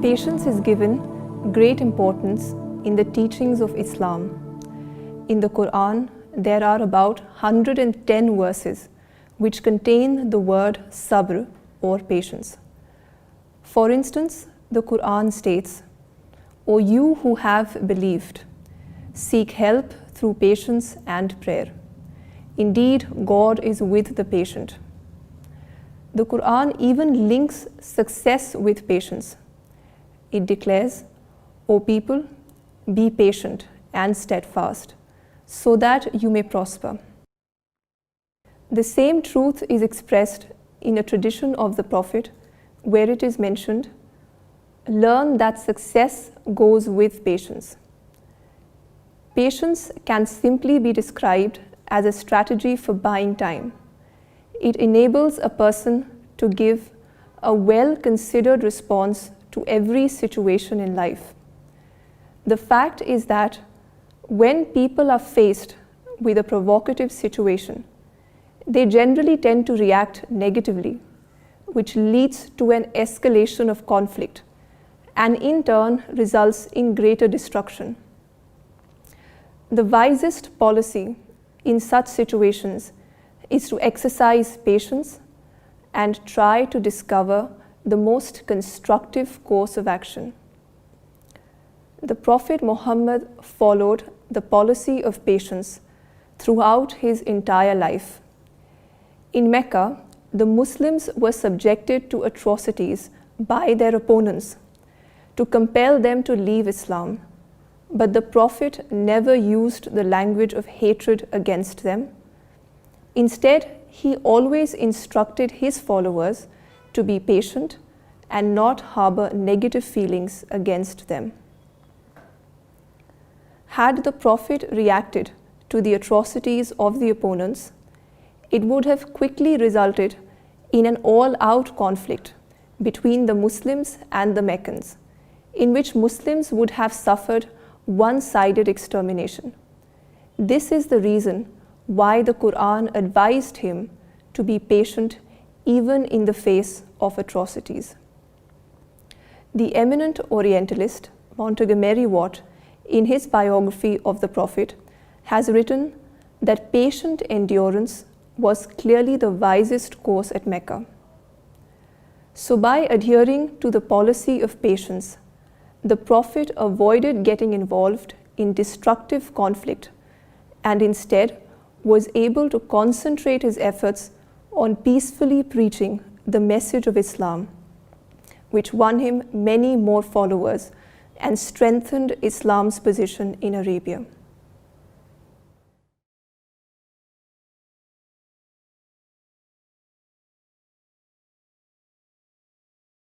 Patience is given great importance in the teachings of Islam. In the Quran, there are about 110 verses which contain the word sabr or patience. For instance, the Quran states, "O you who have believed, seek help through patience and prayer. Indeed, God is with the patient." The Quran even links success with patience. It declares, "O people, be patient and steadfast, so that you may prosper." The same truth is expressed in a tradition of the Prophet, where it is mentioned, "Learn that success goes with patience." Patience can simply be described as a strategy for buying time. It enables a person to give a well-considered response to every situation in life. The fact is that when people are faced with a provocative situation, they generally tend to react negatively, which leads to an escalation of conflict and in turn results in greater destruction. The wisest policy in such situations is to exercise patience and try to discover the most constructive course of action. The Prophet Muhammad followed the policy of patience throughout his entire life. In Mecca, the Muslims were subjected to atrocities by their opponents to compel them to leave Islam, but the Prophet never used the language of hatred against them. Instead, he always instructed his followers to be patient and not harbor negative feelings against them. Had the Prophet reacted to the atrocities of the opponents, it would have quickly resulted in an all-out conflict between the Muslims and the Meccans, in which Muslims would have suffered one-sided extermination. This is the reason why the Quran advised him to be patient even in the face of atrocities. The eminent Orientalist Montgomery Watt, in his biography of the Prophet, has written that patient endurance was clearly the wisest course at Mecca. So by adhering to the policy of patience, the Prophet avoided getting involved in destructive conflict and instead was able to concentrate his efforts on peacefully preaching the message of Islam, which won him many more followers and strengthened Islam's position in Arabia.